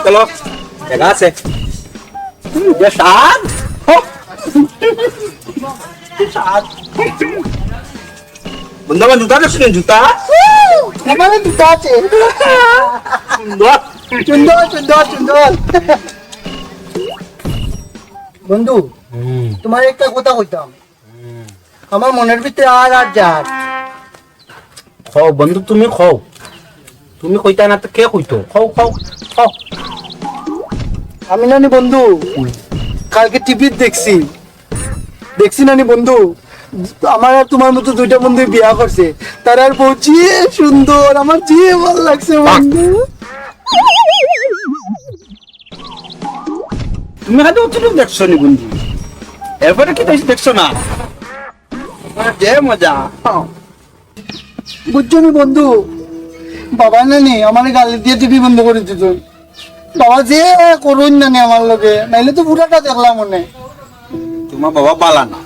চলো দেখা আছে স্বাদ বন্ধু আমার জুতা দেখছিলেন জুতা আমার দুটো আছে সুন্দর সুন্দর সুন্দর সুন্দর বন্ধু তোমার একটা কথা কইতাম আমার মনের ভিতরে আর যার খাও বন্ধু তুমি খাও তুমি কইতা না তো কে কইতো খাও খাও খাও আমি নানি বন্ধু কালকে টিভি দেখছি নানি বন্ধু আমার আর তোমার মতো দুইটা বন্ধু বিয়া করছে তার আর বউ যে সুন্দর আমার যে ভালো লাগছে বন্ধু তুমি হয়তো অতটুকু দেখছো নি বন্ধু এরপরে কি দেখছো না যে মজা বুঝছো নি বন্ধু বাবা নানি আমার গালি দিয়ে টিভি বন্ধ করে দিত বাবা যে করুন নানি আমার লগে নাইলে তো পুরাটা দেখলাম মনে তোমার বাবা বালা না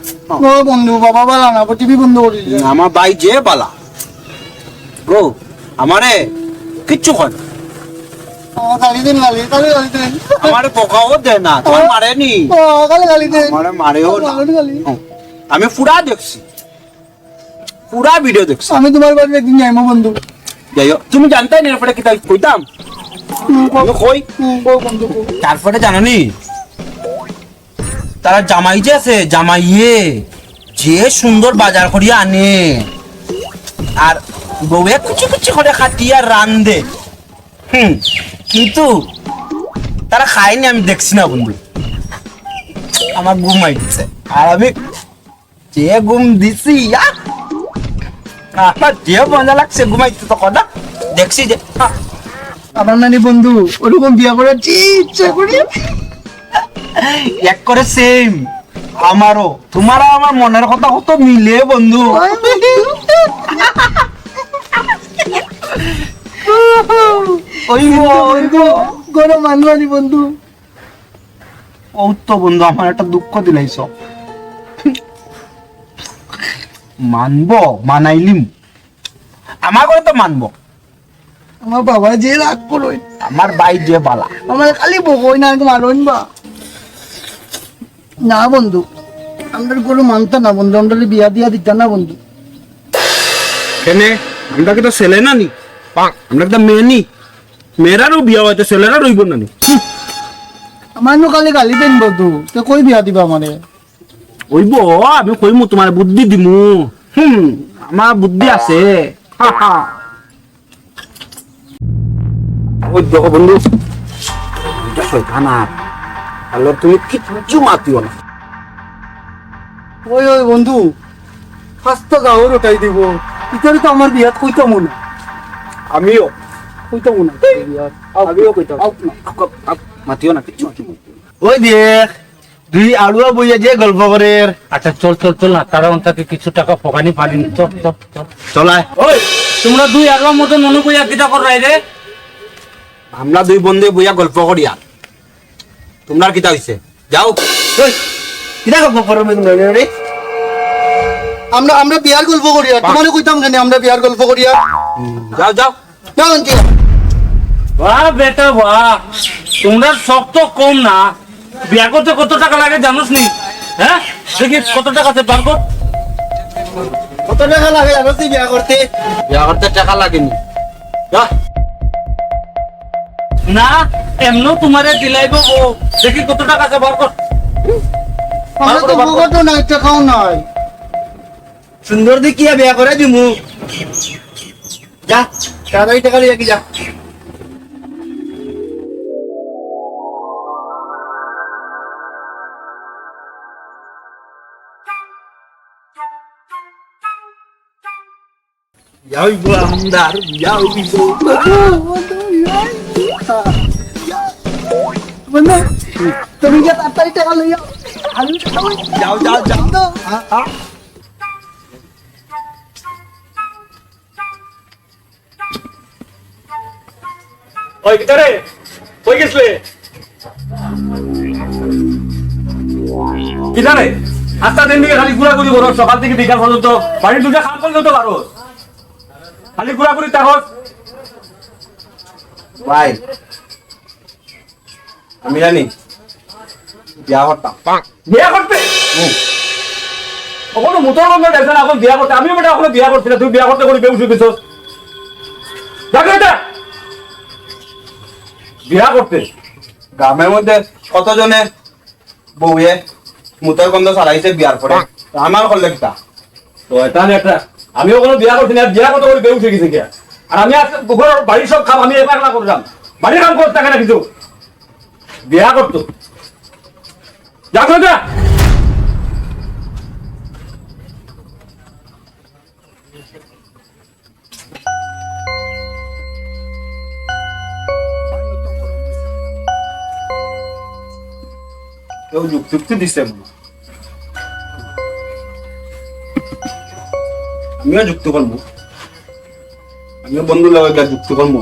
ও বন্ধু বাবা বলা না টিভি বন্ধ করে দিত আমার ভাই যে বালা গো আমারে কিচ্ছু হয় গালি দেন গালি দেন আমারে পোকাও দেয় না তোমার মারেনি গালি দেন আমারে মারেও না গালি আমি পুরা দেখছি পুরা ভিডিও দেখছি আমি তোমার বাড়ি একদিন যাইমো বন্ধু যাই হোক তুমি জানতাই না এরপরে কি তাই কইতাম আমি কই বন্ধু তারপরে জানানি তারা জামাই যে আছে জামাইয়ে যে সুন্দর বাজার করিয়া আনে আর বউয়ে কুচি কুচি করে খাটিয়া রান্দে কিন্তু তারা খায়নি আমি দেখছি না বন্ধু আমার ঘুম আইছে আর আমি যে ঘুম দিছি আমার যে মজা লাগছে ঘুমাইতে তখন না দেখছি যে আমার নানি বন্ধু ওরকম বিয়া করার যে ইচ্ছা করি এক করে সেম আমারও তোমার আমার মনের কথা কত মিলে বন্ধু গরম মানবানি বন্ধু ও তো বন্ধু আমার একটা দুঃখ দিলাইছ মানবো মানাইলিম আমার করে তো মানবো আমার বাবা যে রাগ করোই আমার ভাই যে বালা আমার খালি বকোই না মারোই বা না বন্ধু আমরা গরু মানতো না বন্ধু আমরা বিয়া দিয়া দিত না বন্ধু কেনে আমরা কি তো ছেলে না নি আমরা একটা মেয়ে নি মেয়েরারও বিয়া হয়তো ছেলেরা রইব না নি আমার নো খালি গালি দেন বন্ধু তো কই বিয়া দিবা আমারে ওইব আমি কইমু তোমার বুদ্ধি দিমু আমার বুদ্ধি আছে ওই দেখো বন্ধু এটা শয়তান আর আল্লাহ তুমি কিচ্ছু মাতিও না ওই ওই বন্ধু ফাস্তা গাওর ওটাই দিব ইতারে তো আমার বিয়াত কইতাম না আমিও কইতাম না আমিও কইতাম মাতিও না কিচ্ছু ওই দেখ দুই আলুয়া বইয়া যে গল্প করে আচ্ছা চল চল চল না তারা অন্তাকে কিছু টাকা পকানি পারি চল চল চল চলায় ওই তোমরা দুই আগের মতো মনে কইয়া কিটা কর রে আমরা দুই বন্ধু বইয়া গল্প করিয়া তোমরা কিতা হইছে যাও ওই কিরা গল্প করে রে আমরা আমরা বিয়ার গল্প করি আর তোমারে কইতাম জানি আমরা বিয়ার গল্প করি আর যাও যাও যাও আন্টি বাহ বেটা বাহ তোমরা শখ তো কম না বিয়া করতে কত টাকা লাগে জানোস নি হ্যাঁ দেখি কত টাকা আছে বার কর কত টাকা লাগে জানো তুই বিয়া করতে বিয়া করতে টাকা লাগেনি যা না এমনো তোমারে দিলাইব বউ দেখি কত টাকা আছে বার কর আমরা তো বকতো না টাকাও নাই সুন্দর দেখিয়া বিয়া করে দিমু যা 4 টাকা লিয়া কি যা যাইব আমদার যাইব বন্ধু তুমি যে তাড়াতাড়ি টাকা লইয়া আমি যাও যাও যাও ওই কিটা রে কই গেছলে কিটা রে আস্তা দিন দিকে খালি ঘোরাঘুরি করো সকাল থেকে বিকাল পর্যন্ত বাড়ির দুটা কাম করলে তো পারো খালি ঘোরাঘুরি তাহস ভাই আমি জানি বিয়া করতাম। বিয়া করতে কখনো মোটর বন্ধ দেখছে না এখন বিয়া করতে আমিও বেটা এখন বিয়া করছি না তুই বিয়া করতে করি বেউসে দিছস দেখো এটা বিয়া করতে গ্রামের মধ্যে কতজনে বউয়ে মুতের গন্ধ ছাড়াইছে বিয়ার পরে, আমার করলে কিতা? তো এটা নিয়ে একটা আমিও কোনো বিয়া করছি না বিয়া করতে করি বেউসে গেছে কি আর আমি আজকে ঘরের বাড়ির সব কাম আমি একলা করলাম বাড়ির কাম করতে থাকে না কিছু বিয়া করতো দেখো এটা কেউ যুক্তি দিছে মনে হয়। আমিও যুক্তি করবো, আমিও বন্ধু লাগে যুক্তি করবো।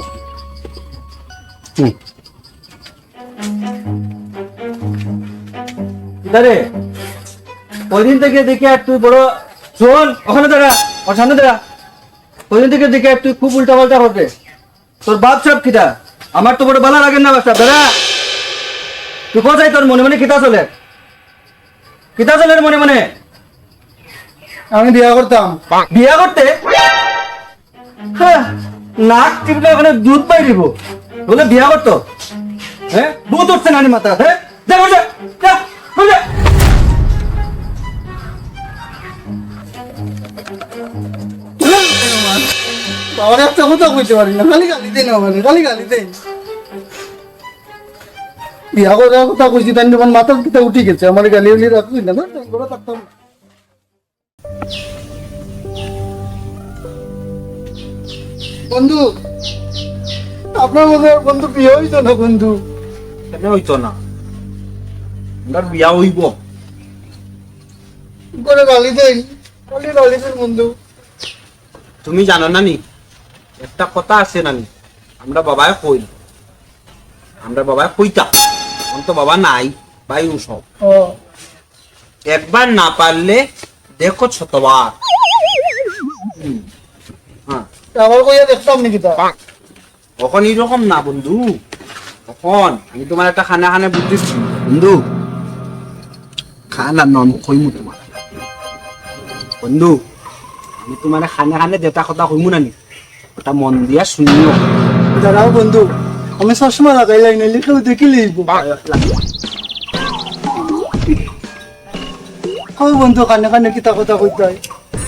রে ওই দিন থেকে দেখে আর তুই বড় শোন ওখানে দাঁড়া ওর সামনে দাঁড়া ওই দিন থেকে দেখে আর তুই খুব উল্টা পাল্টা হবে তোর বাপ সব কিটা আমার তো বড় ভালো লাগে না বাচ্চা দাঁড়া তুই কোথায় তোর মনে মনে কিতা চলে রে মনে মনে আমি বিয়া করতাম। বিয়া করতে হ্যাঁ, নাক টিপলে ওখানে দুধ পাই দিব বলে বিয়া করতো হ্যাঁ দুধ উঠছে নানি মাথা হ্যাঁ যা বসে যা বসে বাবার একটা কথা কইতে পারি না, খালি গালি দেন আমার, খালি গালি দেন। বিয়া করার কথা কইছি তাই যখন মাথার কিতা উঠে গেছে আমার গালি উলি রাখবি না, না করে থাকতাম না। বন্ধু আপনার মধ্যে বন্ধু বিয়ে হইতো না বন্ধু? কেন হইতো না? আমার বিয়া হইব। করে গালি দেন, খালি গালি দেন বন্ধু। তুমি জানো না নি একটা কথা আছে নানি, আমরা বাবায় কই, আমরা বাবায় কইতা, এখন তো বাবা নাই ভাই সব, ও একবার না পারলে দেখো শতবার। হ্যাঁ আবার কইয়া দেখতাম নাকি তা? তখন এইরকম না বন্ধু, তখন আমি তোমার একটা খানা খানে বুদ্ধি দিচ্ছি বন্ধু, খানা নন কইমু তোমার বন্ধু, আমি তোমার খানে খানে যেটা কথা কইমু নানি ওটা মন দিয়া শুনিও। দাঁড়াও বন্ধু, আমি চশমা লাগাই লাই নাইলে কেউ দেখি লইব। কই বন্ধু কানে কানে কিতা কথা কইতে হয়?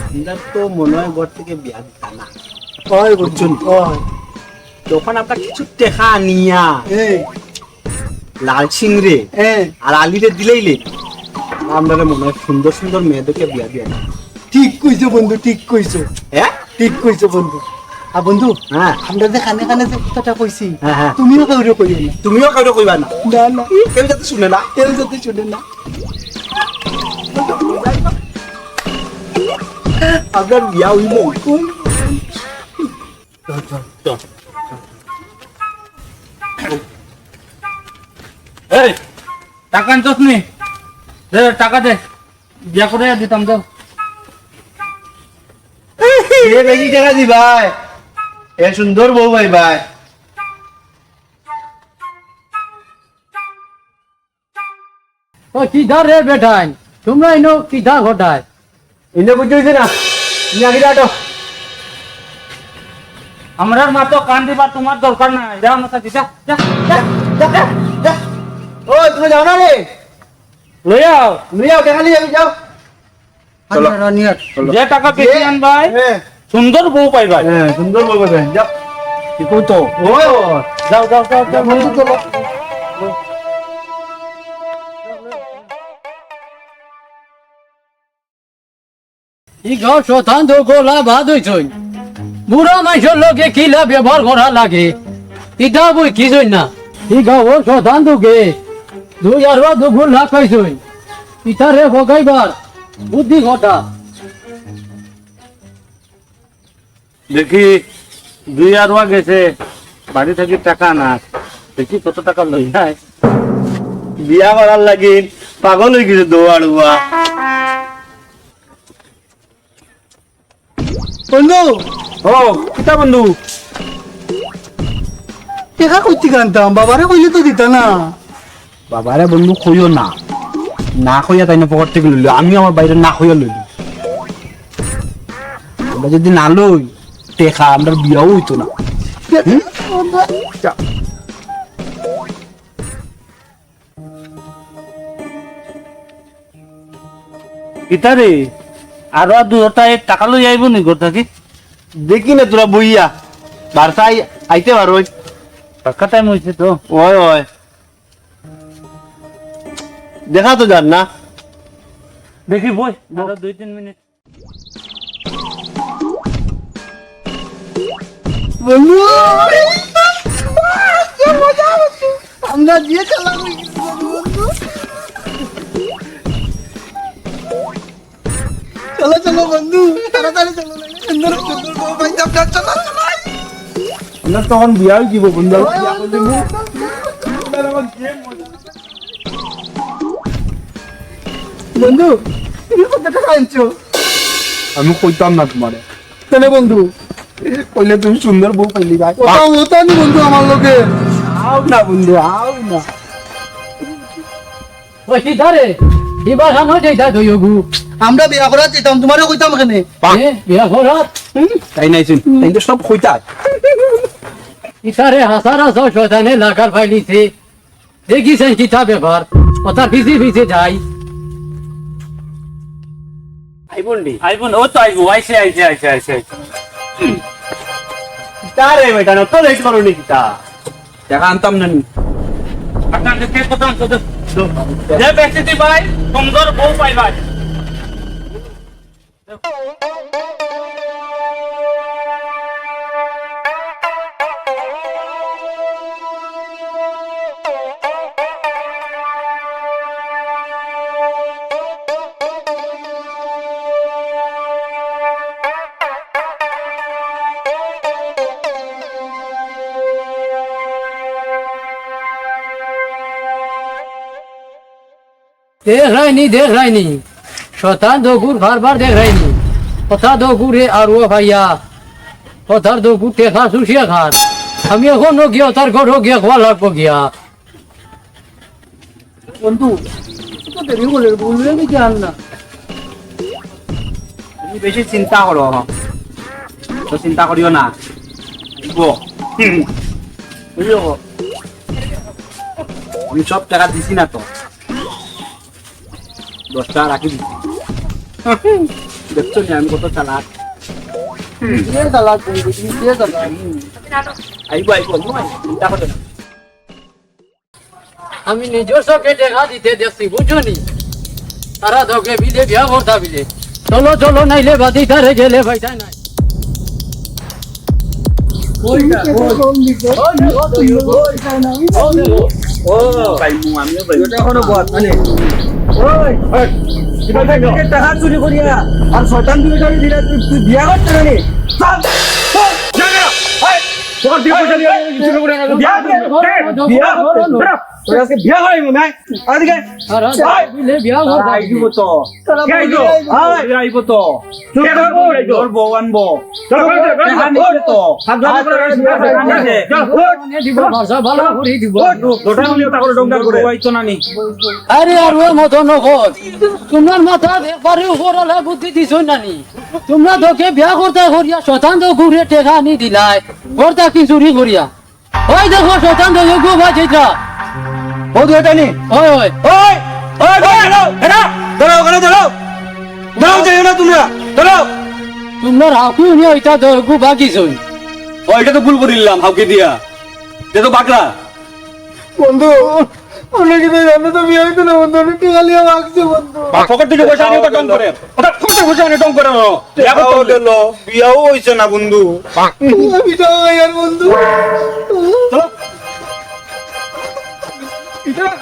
আমরা তো মনে হয় ঘর থেকে বিয়া দিতা না, হয় বুঝছুন হয়। তখন আমরা কিছু টেকা আনিয়া এই লাল সিংরে হ্যাঁ আর আলিরে দিলেইলে আমরা মনে হয় সুন্দর সুন্দর মেয়েদেরকে বিয়া দিয়া না। ঠিক কইছো বন্ধু, ঠিক কইছো, হ্যাঁ ঠিক কইছো বন্ধু। আর বন্ধু হ্যাঁ আমরা যে কানে কানে যে কথাটা কইছি হ্যাঁ হ্যাঁ, তুমিও কাউরে কইও না। তুমিও কাউকে কইবা না, না না কেউ যাতে শুনে না। কেউ যাতে শুনে না। আপনার বিয়া হইব। এই টাকা আনছস নি দে টাকা দে বিয়া করে দিতাম দাও এ বেশি টাকা দি ভাই এ সুন্দর বউ ভাই ভাই ও কিধর রে বেটাই তোমরা ইনো কিধা ঘটায় ইনে বুঝতে হইছে না ইনে আগে যাও আমরার মা তো কান দিবার তোমার দরকার নাই যাও না সাথে যা যা যা ও তুমি যাও না রে লই আও নিয়ে টাকা নিয়ে যাও চলো। যে টাকা বেশি আনবাই হ্যাঁ সুন্দর বউ পাইবাই হ্যাঁ সুন্দর বউ ভাই যাও কি কই তো ও যাও যাও যাও যাও বন্ধু চলো। ই গাও শতান তো গোলা বাদ হইছই বুড়া মানুষের লোকে কিলা ব্যবহার করা লাগে ইটা বই কি জই না ই গাও ও শতান তো গে 2002 লাখ পাইছই ইটা রে ভগাইবার বুদ্ধি ঘটা দেখি 2000 গেছে বাড়ি থেকে টাকা না দেখি কত টাকা লই যায় বিয়া করার লাগি পাগল হয়ে গেছে দৌড়ুয়া বন্ধু ও কিতা বন্ধু, টেকা কইতে কানতাম, বাবারে কইলে তো দিতা না। বাবারে বন্ধু কইও না, না কইয়া তাই না পকেট থেকে লইল, আমি আমার বাইরে না কইয়া লইল। আমরা যদি না লই টেকা আমরা বিয়াও হইতো না। ইতারে আরো 2 টাকা লই আইব নি ঘর থাকি? দেখি না তোরা বইয়া বারসাই আইতে পারো। টাকা টাইম হইছে তো। ওই ওই দেখা তো যান না। দেখি বই আরো 2-3 মিনিট। বন্ধু আমরা দিয়ে খেলা হয়ে গেছি বন্ধু। চলো চলো বন্ধু, তাড়াতাড়ি চলো, সুন্দর সুন্দর বউ পাইতাম না, চলো চলো। আমরা তখন বিয়া দিব বন্ধু। বন্ধু তুমি কত টাকা আনছো? আমি কইতাম না তোমারে, কেন বন্ধু? কইলে তুমি সুন্দর বউ পাইলি ভাই। কোথাও হতো নি বন্ধু আমার লোকে। আও না বন্ধু, আও না। ওই সিধারে এবার আমার যেটা দইগু আমরা বিয়া করা যেতাম, তোমারও কইতাম এখানে। বিয়া ঘরাত তাই নাইছেন, তাই তো সব কইতা। ইতারে হাসার হাসার শয়তানে লাগার ফাইলিছে দেখিছেন কিতা ব্যাপার কথা ভিজি ভিজে যাই আইবন ও তো আইবো, আইছে আইছে আইছে আইছে আইছে। তারে বেটা না তো লেট করো নি কিতা। টাকা আনতাম না নি। আপনার কে কত আনছো? যে বেশি ভাই সুন্দর বউ পাইবা। দেখ রাইনি শতান দগুর বারবার দেখ রাইনি কথা দগুরে আর ও ভাইয়া কথার দগুর টেকা শুষিয়া খান আমি এখনো গিয়া তার ঘর গিয়া খোয়া লাগবো গিয়া বন্ধু তো দেরি করে বললে নাকি আন না? তুমি বেশি চিন্তা করো, তো চিন্তা করিও না। বুঝলো, আমি সব টাকা দিছি না তো, 10 টাকা রাখি দিছি। দেখছো নি আমি কত চালাক। দিয়ে চালাক বন্ধু, তুমি দিয়ে চালাক। আইবো আইবো, চিন্তা করো না। আমি নিজের চোখে টেকা দিতে দেখছি বুঝনি তারা ধকে বিলে বিয়া করতা বিলে চলো চলো নাইলে বাদি তারে গেলে ভাইটাই নাই আমিও টাকা চুরি করিয়া আর শয়তান তুমি দিলা, তুই বিয়া করতে জানি? বিয়া করাইব নাই আজকে বিলে বিয়া করতা আইব তো, আইব তো, তোর বউ আনবো তো। দিব ভাষা ভালো করে দিব হয়তো না নি। আরে আর ওর মতো নকল তোমার মাথা একবারে উপর হলে বুদ্ধি দিছো নানি তোমরা তোকে বিয়া করতে করিয়া শতান তো ঘুরে টেকা আনি দিলাই করতা কি চুরি করিয়া ওই দেখো শতান তো গু বাজিটা ও দুটানি ওই ওই ওই ওই দাঁড়াও দাঁড়াও ওখানে দাঁড়াও দাঁড়াও, যাইও না তোমরা, দাঁড়াও। তোমরা হাকু নিয়ে ওইটা তো গু বাগিছই ও এটা তো ভুল করিলাম, হাউকে দিয়া দে তো বাকলা। বন্ধু আমরা কিন্তু জানো তো বিয়ে হইতো না বন্ধু, আমি টিকালিয়া মাগছি বন্ধু। পকেট থেকে পয়সা আনিও তো টং করে, ওটা পকেট থেকে পয়সা আনিও টং করে না। বিয়াও হইছে না বন্ধু। আমি তো আর বন্ধু চলো